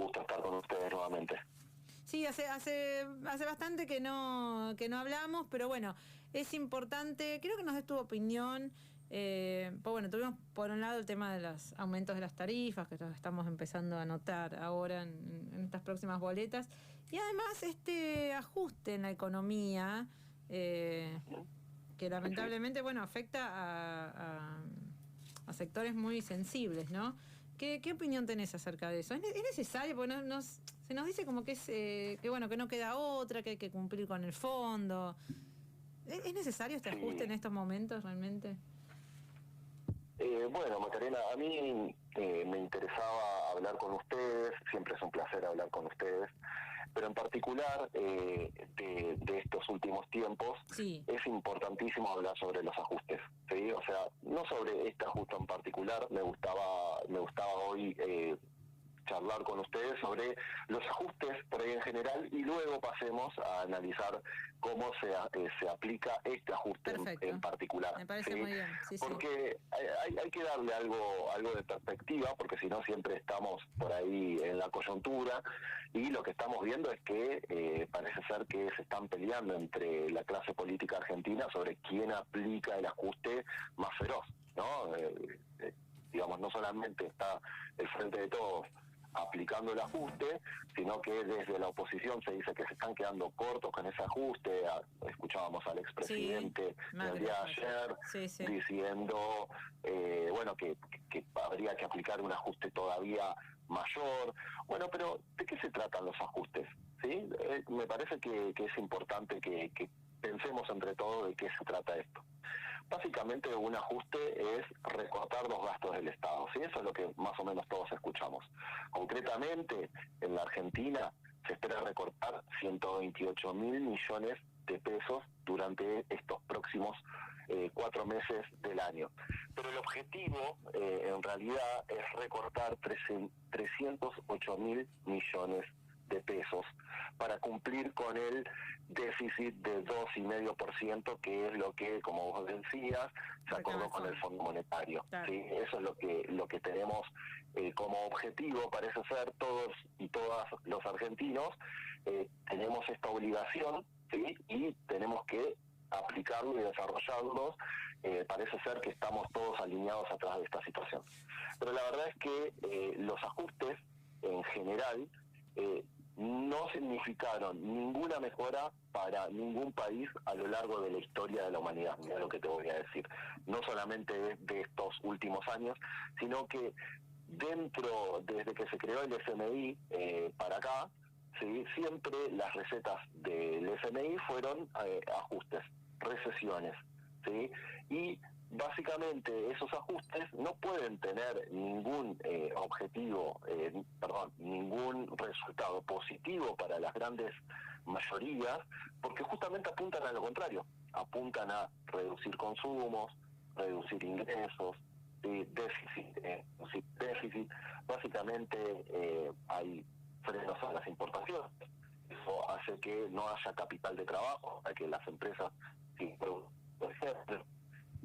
gusto estar con ustedes nuevamente. Sí, hace bastante que no hablamos, pero bueno, es importante, creo que nos des tu opinión. Pues bueno, tuvimos por un lado el tema de los aumentos de las tarifas, que estamos empezando a notar ahora en estas próximas boletas, y además este ajuste en la economía, que lamentablemente, bueno, afecta a sectores muy sensibles, ¿no? ¿Qué opinión tenés acerca de eso? ¿Es necesario? Porque se nos dice como que que bueno, que no queda otra, que hay que cumplir con el fondo. ¿Es necesario este ajuste en estos momentos realmente? Bueno, Macarena, a mí me interesaba hablar con ustedes, siempre es un placer hablar con ustedes, pero en particular de estos últimos tiempos, sí, es importantísimo hablar sobre los ajustes, ¿sí? O sea, no sobre este ajuste en particular, me gustaba hoy charlar con ustedes sobre los ajustes por ahí en general y luego pasemos a analizar cómo se aplica este ajuste en particular. Me parece muy bien. Sí, porque hay que darle algo de perspectiva, porque si no siempre estamos por ahí en la coyuntura y lo que estamos viendo es que parece ser que se están peleando entre la clase política argentina sobre quién aplica el ajuste más feroz, ¿no? Digamos, no solamente está el Frente de Todos aplicando el ajuste, sino que desde la oposición se dice que se están quedando cortos con ese ajuste. Escuchábamos al expresidente el día de ayer diciendo bueno, que habría que aplicar un ajuste todavía mayor. Bueno, pero ¿de qué se tratan los ajustes? ¿Sí? Me parece que es importante que pensemos entre todos de qué se trata esto. Básicamente un ajuste es recortar los gastos del Estado, ¿sí? Eso es lo que más o menos todos escuchamos. Concretamente, en la Argentina se espera recortar 128.000 millones de pesos durante estos próximos 4 meses del año. Pero el objetivo, en realidad, es recortar 308.000 millones de pesos para cumplir con el déficit de 2,5%, que es lo que, como vos decías, se acordó con el Fondo Monetario. Claro. ¿Sí? Eso es lo que tenemos como objetivo, parece ser, todos y todas los argentinos. Tenemos esta obligación, ¿sí? Y tenemos que aplicarlo y desarrollarlos. Parece ser que estamos todos alineados atrás de esta situación. Pero la verdad es que los ajustes, en general, no significaron ninguna mejora para ningún país a lo largo de la historia de la humanidad. Mira lo que te voy a decir. No solamente de estos últimos años, sino que desde que se creó el FMI para acá, ¿sí? Siempre las recetas del FMI fueron ajustes, recesiones, ¿sí? Y básicamente esos ajustes no pueden tener ningún ningún resultado positivo para las grandes mayorías, porque justamente apuntan a lo contrario, apuntan a reducir consumos, reducir ingresos, déficit. Ejemplo, hay frenos a las importaciones. Eso hace que no haya capital de trabajo, para que las empresas, por ejemplo,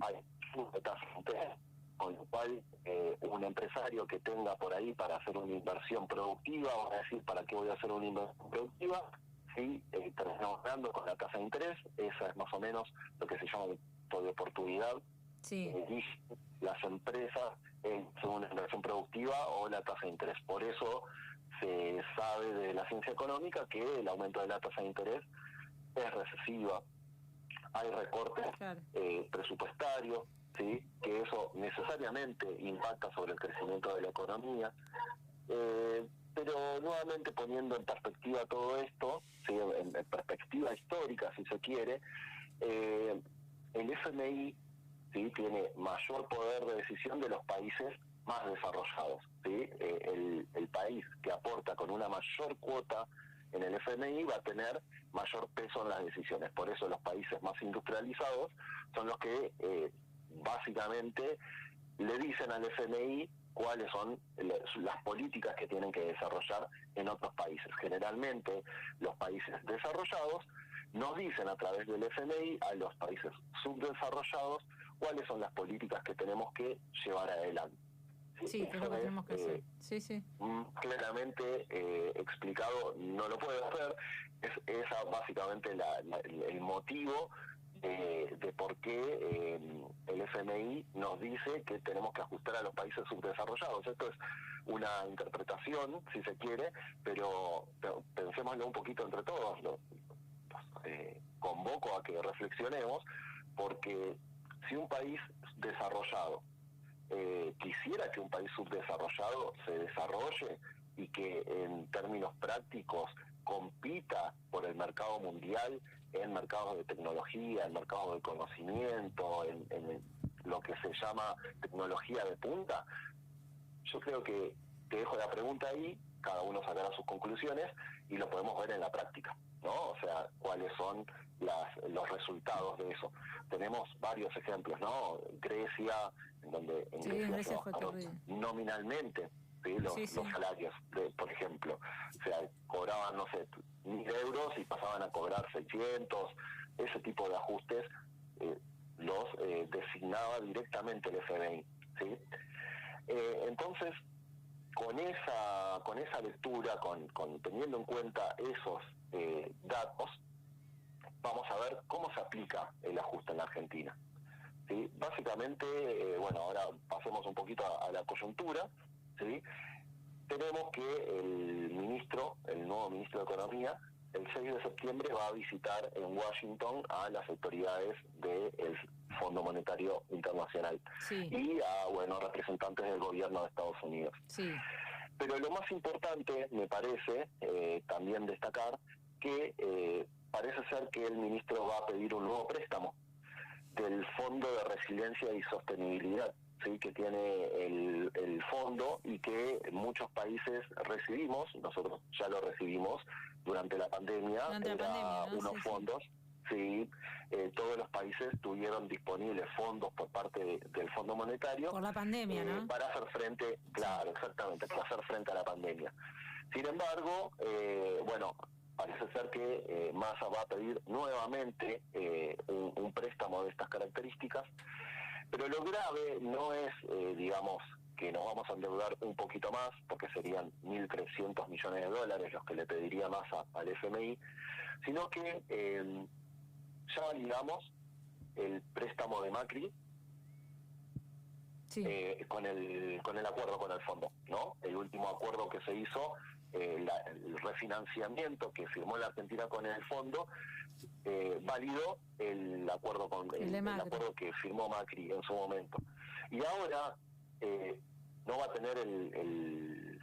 hay tasas de interés, con lo cual un empresario que tenga por ahí para hacer una inversión productiva, va a decir, ¿para qué voy a hacer una inversión productiva? Si terminamos ganando con la tasa de interés, esa es más o menos lo que se llama un punto de oportunidad. Sí. Las empresas según la inversión productiva o la tasa de interés. Por eso se sabe de la ciencia económica que el aumento de la tasa de interés es recesiva. Hay recortes presupuestarios, ¿sí? Que eso necesariamente impacta sobre el crecimiento de la economía. Pero nuevamente poniendo en perspectiva todo esto, ¿sí? En perspectiva histórica, si se quiere, el FMI, ¿sí? Tiene mayor poder de decisión de los países más desarrollados, ¿sí? El país que aporta con una mayor cuota en el FMI va a tener mayor peso en las decisiones. Por eso los países más industrializados son los que básicamente le dicen al FMI cuáles son las políticas que tienen que desarrollar en otros países. Generalmente los países desarrollados nos dicen a través del FMI a los países subdesarrollados cuáles son las políticas que tenemos que llevar adelante, Sí, que es lo que tenemos que hacer. Sí, sí. Claramente explicado no lo puede hacer. Es esa básicamente el motivo de por qué el FMI nos dice que tenemos que ajustar a los países subdesarrollados. Esto es una interpretación, si se quiere, pero pensémoslo un poquito entre todos. Convoco a que reflexionemos, porque si un país desarrollado quisiera que un país subdesarrollado se desarrolle y que en términos prácticos compita por el mercado mundial, en mercados de tecnología, en mercados de conocimiento, en lo que se llama tecnología de punta, yo creo que te dejo la pregunta ahí, cada uno sacará sus conclusiones y lo podemos ver en la práctica, ¿no? O sea, cuáles son los resultados de eso. Tenemos varios ejemplos, ¿no? Grecia, en donde en Grecia se bajaron nominalmente, ¿sí? Los salarios, por ejemplo. O sea, cobraban, no sé, 1.000 euros y pasaban a cobrar 600. Ese tipo de ajustes los designaba directamente el FMI, ¿sí? Entonces, con esa lectura, teniendo en cuenta esos datos, vamos a ver cómo se aplica el ajuste en la Argentina. ¿Sí? Básicamente, bueno, ahora pasemos un poquito a la coyuntura, ¿sí? Tenemos que el nuevo ministro de Economía, el 6 de septiembre va a visitar en Washington a las autoridades del Fondo Monetario Internacional y a representantes del gobierno de Estados Unidos. Sí. Pero lo más importante, me parece, también destacar que parece ser que el ministro va a pedir un nuevo préstamo del Fondo de Resiliencia y Sostenibilidad, ¿sí? Que tiene el fondo y que muchos países recibimos, nosotros ya lo recibimos durante la pandemia, unos fondos. Sí, todos los países tuvieron disponibles fondos por parte del Fondo Monetario. Por la pandemia, ¿no? Para hacer frente, claro, exactamente, para hacer frente a la pandemia. Sin embargo, parece ser que Massa va a pedir nuevamente un préstamo de estas características, pero lo grave no es, digamos, que nos vamos a endeudar un poquito más, porque serían 1.300 millones de dólares los que le pediría Massa al FMI, sino que ya validamos el préstamo de Macri con el acuerdo con el fondo, ¿no? El último acuerdo que se hizo, el refinanciamiento que firmó la Argentina con el fondo, validó el acuerdo el acuerdo que firmó Macri en su momento. Y ahora no va a tener el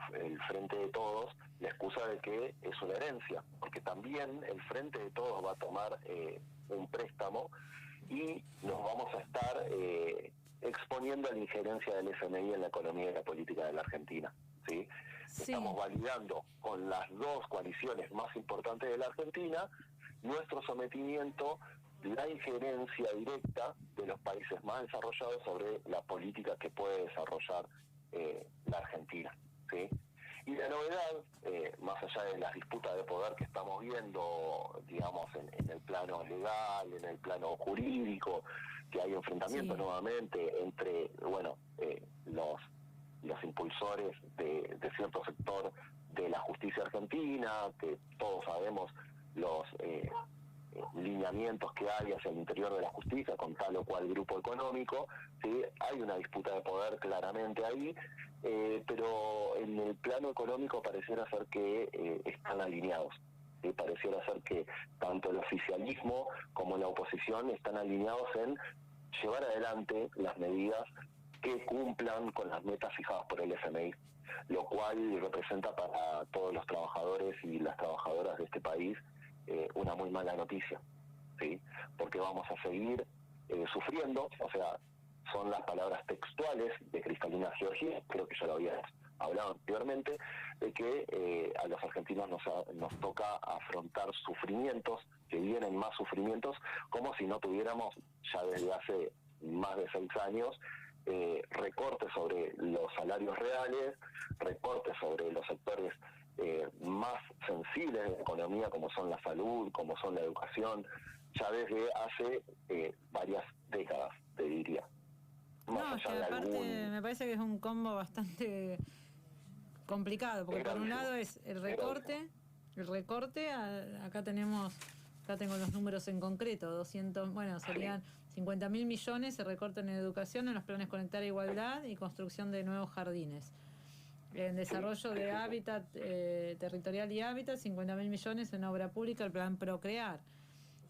Frente de Todos la excusa de que es una herencia, porque también el Frente de Todos va a tomar un préstamo y nos vamos a estar exponiendo a la injerencia del FMI en la economía y la política de la Argentina, ¿sí? Estamos validando con las dos coaliciones más importantes de la Argentina nuestro sometimiento, la injerencia directa de los países más desarrollados sobre la política que puede desarrollar la Argentina, ¿sí? Y la novedad, más allá de las disputas de poder que estamos viendo, digamos, en el plano legal, en el plano jurídico, que hay enfrentamientos nuevamente entre, los impulsores de cierto sector de la justicia argentina, que todos sabemos los lineamientos que hay hacia el interior de la justicia con tal o cual grupo económico, ¿sí? Hay una disputa de poder claramente ahí, pero en el plano económico pareciera ser que están alineados. ¿Sí? Pareciera ser que tanto el oficialismo como la oposición están alineados en llevar adelante las medidas que cumplan con las metas fijadas por el FMI, lo cual representa para todos los trabajadores y las trabajadoras de este país una muy mala noticia, ¿sí? Porque vamos a seguir sufriendo, o sea, son las palabras textuales de Cristalina Georgie, creo que ya lo habíamos hablado anteriormente, de que a los argentinos nos toca afrontar sufrimientos, que vienen más sufrimientos, como si no tuviéramos ya desde hace más de 6 años recortes sobre los salarios reales, recortes sobre los sectores más sensibles de la economía, como son la salud, como son la educación, ya desde hace varias décadas, te diría. más No, es que allá de aparte me parece que es un combo bastante complicado, porque por un lado es el recorte, acá tengo los números en concreto, 200, bueno, serían 50.000 millones se recortan en educación, en los planes Conectar a Igualdad y construcción de nuevos jardines. En desarrollo de hábitat territorial y hábitat, 50.000 millones en obra pública, el plan Procrear.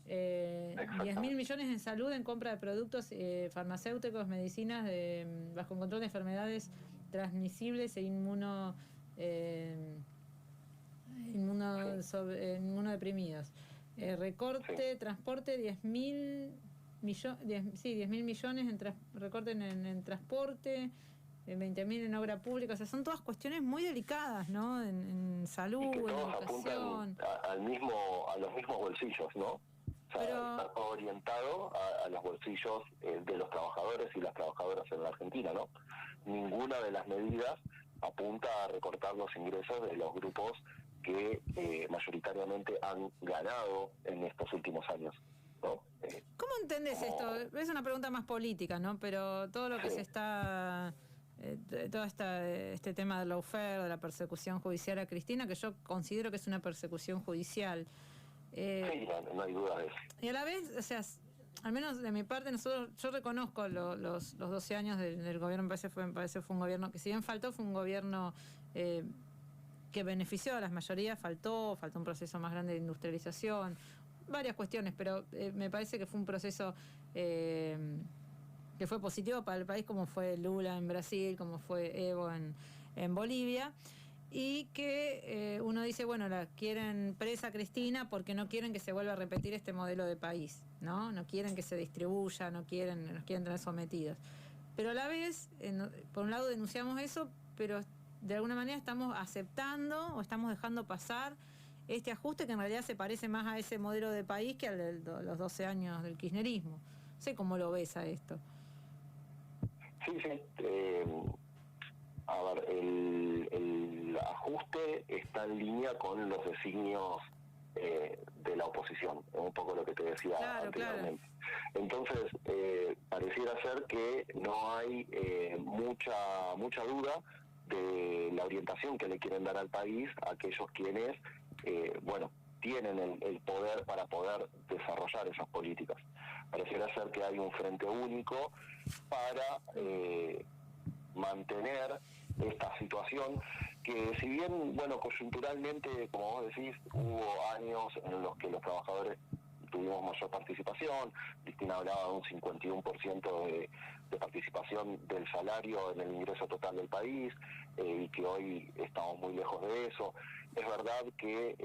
10.000 millones en salud, en compra de productos farmacéuticos, medicinas bajo control de enfermedades transmisibles e inmunodeprimidos. Recorte, transporte, 10.000 millones en recorte en transporte, 20.000 en obra pública. O sea, son todas cuestiones muy delicadas, ¿no? En salud, y que en todos educación. apuntan a los mismos bolsillos, ¿no? O sea, está todo orientado a los bolsillos de los trabajadores y las trabajadoras en la Argentina, ¿no? Ninguna de las medidas apunta a recortar los ingresos de los grupos que mayoritariamente han ganado en estos últimos años, ¿no? ¿Cómo entendés esto? Es una pregunta más política, ¿no? Pero todo lo que se está... todo este tema del lawfare, de la persecución judicial a Cristina, que yo considero que es una persecución judicial. Sí, no hay duda de eso. Y a la vez, o sea, al menos de mi parte, yo reconozco los 12 años del gobierno, me parece fue un gobierno que si bien faltó, fue un gobierno que benefició a las mayorías, faltó un proceso más grande de industrialización, varias cuestiones, pero me parece que fue un proceso que fue positivo para el país, como fue Lula en Brasil, como fue Evo en Bolivia, y que uno dice, bueno, la quieren presa Cristina porque no quieren que se vuelva a repetir este modelo de país, ¿no? No quieren que se distribuya, nos quieren tener sometidos. Pero a la vez, por un lado denunciamos eso, pero de alguna manera estamos aceptando o estamos dejando pasar este ajuste que en realidad se parece más a ese modelo de país que al de los 12 años del kirchnerismo. No sé cómo lo ves a esto. Sí. A ver, el ajuste está en línea con los designios de la oposición, un poco lo que te decía anteriormente. Claro. Entonces, pareciera ser que no hay mucha duda de la orientación que le quieren dar al país a aquellos quienes, tienen el poder para poder desarrollar esas políticas. Pareciera ser que hay un frente único para mantener esta situación que, si bien, coyunturalmente, como vos decís, hubo años en los que los trabajadores tuvimos mayor participación. Cristina hablaba de un 51% de participación del salario en el ingreso total del país, y que hoy estamos muy lejos de eso. Es verdad que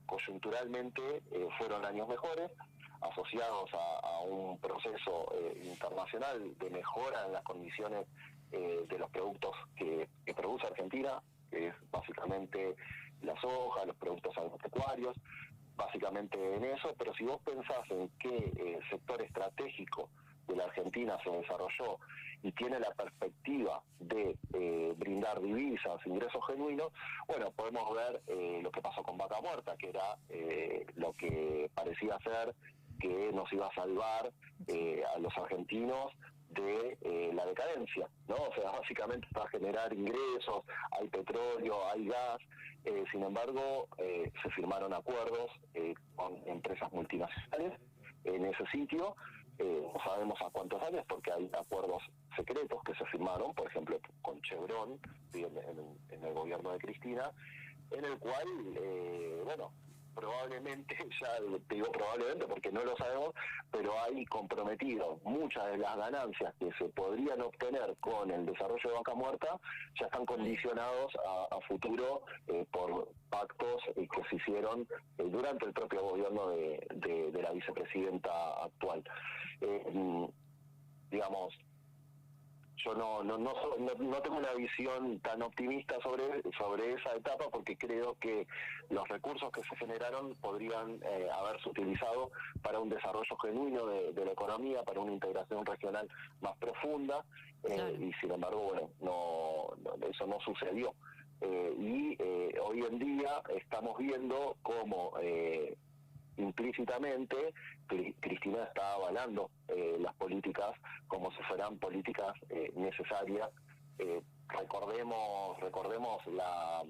coyunturalmente fueron años mejores, asociados a un proceso internacional de mejora en las condiciones de los productos que produce Argentina, que es básicamente la soja, los productos agropecuarios, básicamente en eso. Pero si vos pensás en qué sector estratégico de la Argentina se desarrolló y tiene la perspectiva de brindar divisas, ingresos genuinos, podemos ver lo que pasó con Vaca Muerta, que era lo que parecía ser que nos iba a salvar a los argentinos de la decadencia, ¿no? O sea, básicamente para generar ingresos, hay petróleo, hay gas, sin embargo, se firmaron acuerdos con empresas multinacionales en ese sitio. No sabemos a cuántos años, porque hay acuerdos secretos que se firmaron, por ejemplo, con Chevron en el gobierno de Cristina, en el cual, probablemente, ya te digo probablemente porque no lo sabemos, pero hay comprometido muchas de las ganancias que se podrían obtener con el desarrollo de Vaca Muerta, ya están condicionados a futuro por pactos que se hicieron durante el propio gobierno de la vicepresidenta actual. Digamos, yo no tengo una visión tan optimista sobre esa etapa, porque creo que los recursos que se generaron podrían haberse utilizado para un desarrollo genuino de la economía, para una integración regional más profunda, y sin embargo, eso no sucedió. Hoy en día estamos viendo cómo implícitamente Cristina está avalando las políticas como si fueran políticas necesarias. Recordemos la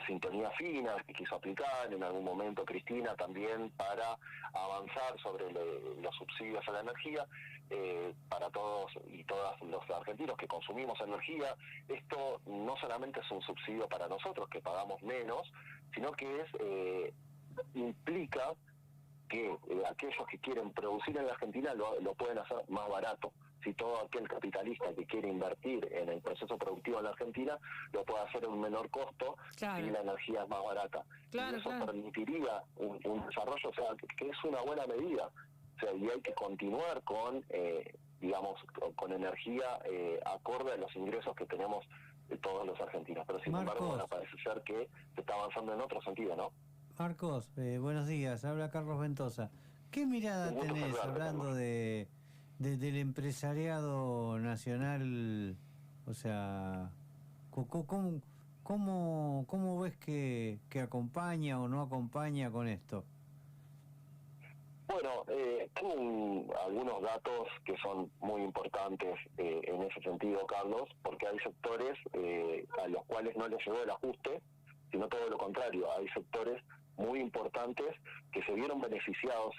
sintonía fina que quiso aplicar en algún momento Cristina también para avanzar sobre los subsidios a la energía para todos y todas los argentinos que consumimos energía. Esto no solamente es un subsidio para nosotros que pagamos menos, sino que implica que aquellos que quieren producir en la Argentina lo pueden hacer más barato. Si todo aquel capitalista que quiere invertir en el proceso productivo en la Argentina lo puede hacer en un menor costo, claro, y la energía es más barata. Claro, y eso permitiría un desarrollo, o sea, que es una buena medida. O sea, y hay que continuar con, con energía acorde a los ingresos que tenemos todos los argentinos. Pero sin embargo, bueno, parece ser que se está avanzando en otro sentido, ¿no? Marcos, buenos días, habla Carlos Ventosa. ¿Qué mirada tenés hablando del empresariado nacional? O sea, ¿cómo ves que acompaña o no acompaña con esto? Bueno, tengo algunos datos que son muy importantes en ese sentido, Carlos, porque hay sectores a los cuales no les llegó el ajuste, sino todo lo contrario. Hay sectores muy importantes que se vieron beneficiados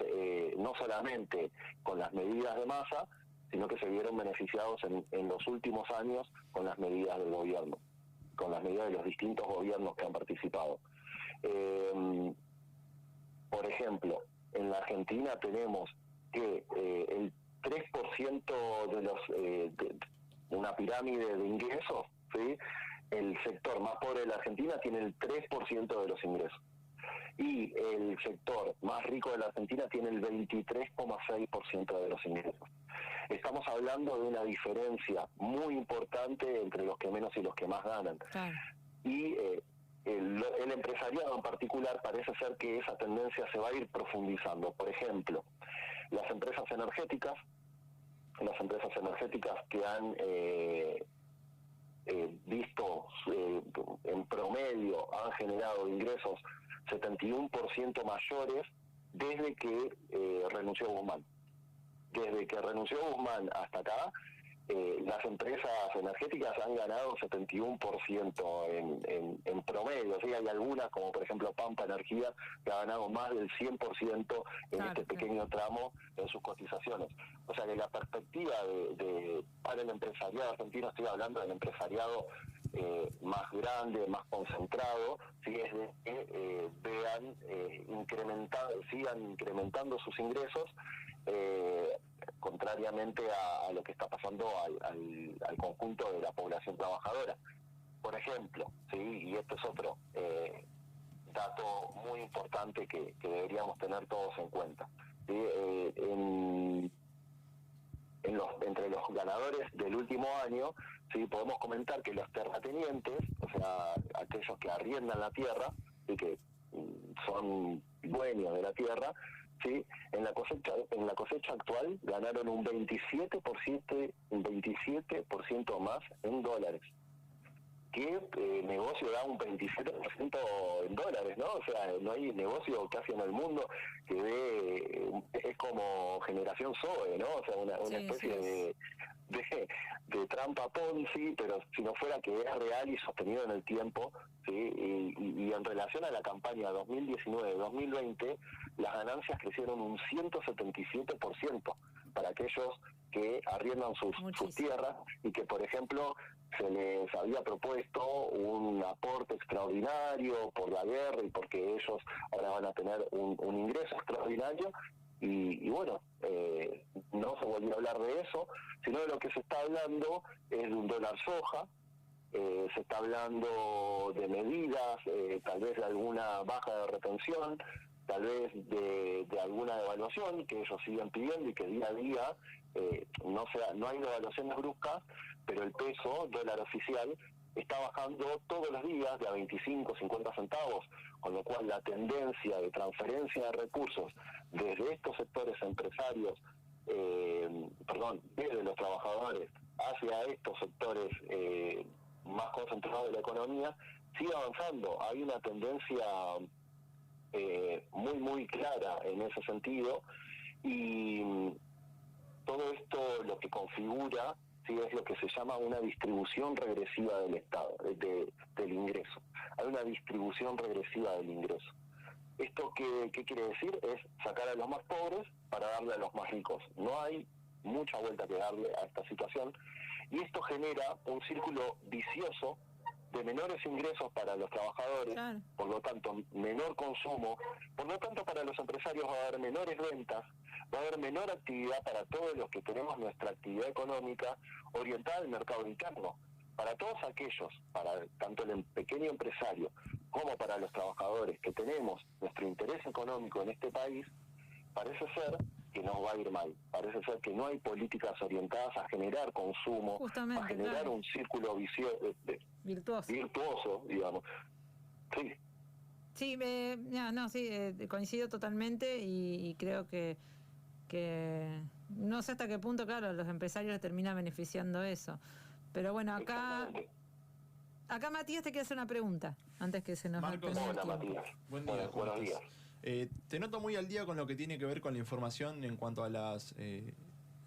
no solamente con las medidas de Massa, sino que se vieron beneficiados en los últimos años con las medidas del gobierno, con las medidas de los distintos gobiernos que han participado. Por ejemplo, en la Argentina tenemos que el 3% de una pirámide de ingresos, ¿sí? El sector más pobre de la Argentina tiene el 3% de los ingresos. Y el sector más rico de la Argentina tiene el 23,6% de los ingresos. Estamos hablando de una diferencia muy importante entre los que menos y los que más ganan. Claro. Y el empresariado en particular parece ser que esa tendencia se va a ir profundizando. Por ejemplo, las empresas energéticas que han visto en promedio han generado ingresos 71% mayores desde que renunció Guzmán. Desde que renunció Guzmán hasta acá, las empresas energéticas han ganado 71% en promedio. ¿Sí? Hay algunas, como por ejemplo Pampa Energía, que ha ganado más del 100% en este pequeño tramo en sus cotizaciones. O sea que la perspectiva para el empresariado argentino, estoy hablando del empresariado más grande, más concentrado, ¿sí? Es de que sigan incrementando sus ingresos, contrariamente a lo que está pasando al conjunto de la población trabajadora. Por ejemplo, ¿sí? Y este es otro dato muy importante que deberíamos tener todos en cuenta, ¿sí? Entre los ganadores del último año, sí, podemos comentar que los terratenientes, o sea, aquellos que arriendan la tierra y que son dueños de la tierra, sí, en la cosecha actual ganaron un 27% más en dólares. ¿Qué negocio da un 27% en dólares, no? O sea, no hay negocio casi en el mundo que es como generación Zoe, ¿no? O sea, una especie de trampa Ponzi, pero si no fuera que es real y sostenido en el tiempo, ¿sí? Y en relación a la campaña 2019-2020, las ganancias crecieron un 177% para aquellos que arriendan sus tierras y que, por ejemplo, se les había propuesto un aporte extraordinario por la guerra y porque ellos ahora van a tener un ingreso extraordinario. Y bueno, no se volvió a hablar de eso, sino de lo que se está hablando es de un dólar soja, se está hablando de medidas, tal vez de alguna baja de retención, tal vez de alguna devaluación que ellos siguen pidiendo y que día a día no hay devaluaciones bruscas, pero el peso dólar oficial está bajando todos los días de a 25, 50 centavos, con lo cual la tendencia de transferencia de recursos desde estos sectores empresarios, desde los trabajadores hacia estos sectores más concentrados de la economía, sigue avanzando. Hay una tendencia muy clara en ese sentido, y todo esto lo que configura, sí, es lo que se llama una distribución regresiva del Estado, del ingreso. Hay una distribución regresiva del ingreso. ¿Esto qué quiere decir? Es sacar a los más pobres para darle a los más ricos. No hay mucha vuelta que darle a esta situación, y esto genera un círculo vicioso de menores ingresos para los trabajadores, Claro. por lo tanto menor consumo, por lo tanto para los empresarios va a haber menores ventas, va a haber menor actividad para todos los que tenemos nuestra actividad económica orientada al mercado interno. Para todos aquellos, para tanto el pequeño empresario como para los trabajadores que tenemos nuestro interés económico en este país, parece ser que nos va a ir mal. Parece ser que no hay políticas orientadas a generar consumo, Justamente, a generar claro. un círculo virtuoso, digamos. Sí. Sí, coincido totalmente y creo que no sé hasta qué punto, claro, los empresarios les termina beneficiando eso. Pero bueno, acá Matías te quiere hacer una pregunta antes que se nos Marcos, termine el Hola, tiempo. Matías. Buen día, ¿cómo Buenos estás? días. Te noto muy al día con lo que tiene que ver con la información en cuanto a las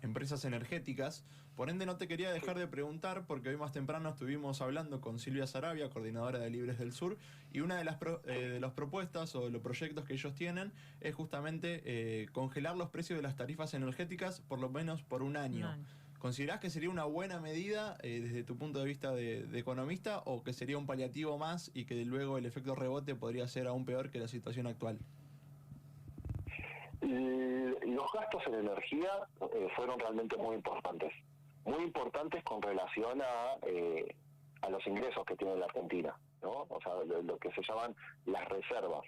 empresas energéticas. Por ende, no te quería dejar de preguntar, porque hoy más temprano estuvimos hablando con Silvia Sarabia, coordinadora de Libres del Sur, y una de las propuestas o de los proyectos que ellos tienen es justamente congelar los precios de las tarifas energéticas por lo menos por un año. ¿Considerás que sería una buena medida desde tu punto de vista de economista, o que sería un paliativo más y que luego el efecto rebote podría ser aún peor que la situación actual? Los gastos en energía fueron realmente muy importantes con relación a los ingresos que tiene la Argentina, ¿no? O sea, lo que se llaman las reservas.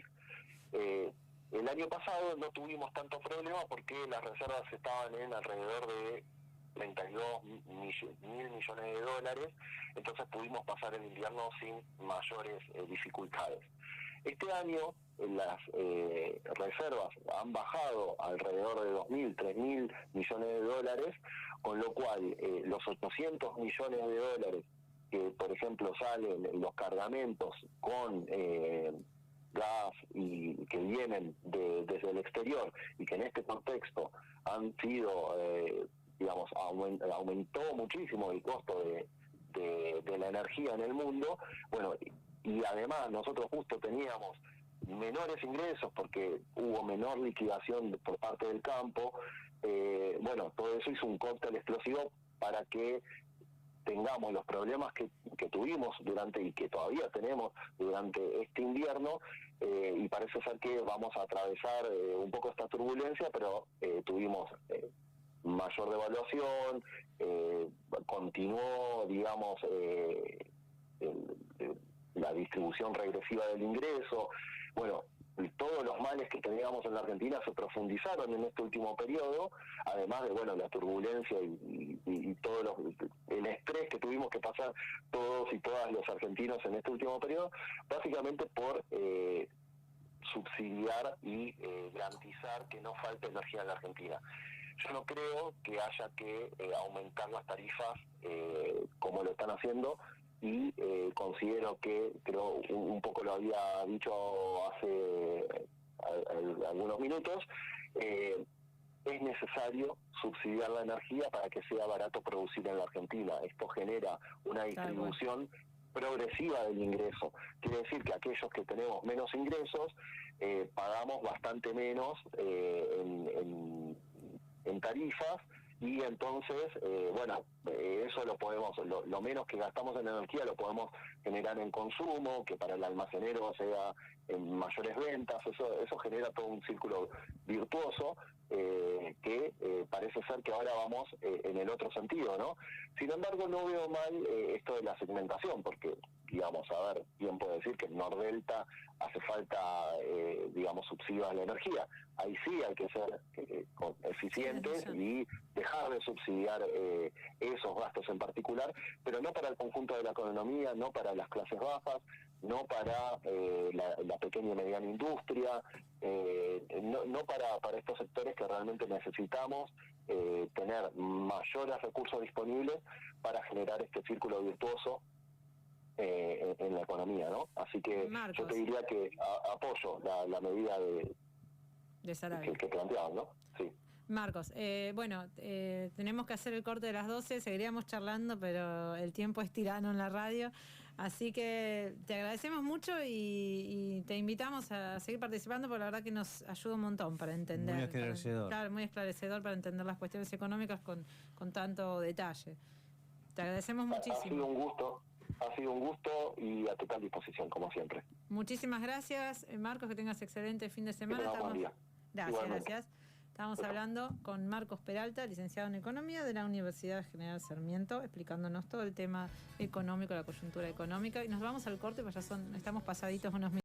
El año pasado no tuvimos tanto problema porque las reservas estaban en alrededor de 32 mil millones de dólares, entonces pudimos pasar el invierno sin mayores dificultades. Este año las reservas han bajado alrededor de 2.000, 3.000 millones de dólares, con lo cual los 800 millones de dólares que, por ejemplo, salen en los cargamentos con gas y que vienen desde el exterior y que en este contexto han sido, digamos, aumentó muchísimo el costo de la energía en el mundo. Bueno, y además nosotros justo teníamos menores ingresos porque hubo menor liquidación por parte del campo. Bueno, todo eso hizo un cóctel explosivo para que tengamos los problemas que tuvimos y que todavía tenemos durante este invierno, y parece ser que vamos a atravesar un poco esta turbulencia, pero tuvimos mayor devaluación, continuó, digamos, la distribución regresiva del ingreso. Bueno, todos los males que teníamos en la Argentina se profundizaron en este último periodo, además de, bueno, la turbulencia y todo el estrés que tuvimos que pasar todos y todas los argentinos en este último periodo, básicamente por subsidiar y garantizar que no falte energía en la Argentina. Yo no creo que haya que aumentar las tarifas como lo están haciendo, y considero que, creo un poco lo había dicho hace algunos minutos, es necesario subsidiar la energía para que sea barato producir en la Argentina. Esto genera una distribución progresiva del ingreso. Quiere decir que aquellos que tenemos menos ingresos pagamos bastante menos en tarifas, y entonces, bueno, eso lo podemos, lo menos que gastamos en energía lo podemos generar en consumo, que para el almacenero sea en mayores ventas. Eso genera todo un círculo virtuoso que parece ser que ahora vamos en el otro sentido, ¿no? Sin embargo, no veo mal esto de la segmentación, porque, digamos, a ver, ¿quién puede decir que en Nordelta hace falta, digamos, subsidios a la energía? Ahí sí hay que ser eficientes y dejar de subsidiar esos gastos en particular, pero no para el conjunto de la economía, no para las clases bajas, no para la pequeña y mediana industria, no para estos sectores que realmente necesitamos tener mayores recursos disponibles para generar este círculo virtuoso en la economía, ¿no? Así que Marcos. yo te diría que apoyo la medida de Sarabia. que planteaban, ¿no? Sí. Marcos, bueno, tenemos que hacer el corte de las 12, seguiríamos charlando, pero el tiempo es tirano en la radio, así que te agradecemos mucho y te invitamos a seguir participando, porque la verdad que nos ayuda un montón para entender. Muy esclarecedor. Claro, muy esclarecedor para entender las cuestiones económicas con tanto detalle. Te agradecemos muchísimo. Ha sido un gusto y a total disposición, como siempre. Muchísimas gracias, Marcos, que tengas excelente fin de semana. Buen día. Gracias. Estamos hablando con Marcos Peralta, licenciado en Economía de la Universidad General Sarmiento, explicándonos todo el tema económico, la coyuntura económica. Y nos vamos al corte, pues ya estamos pasaditos unos minutos.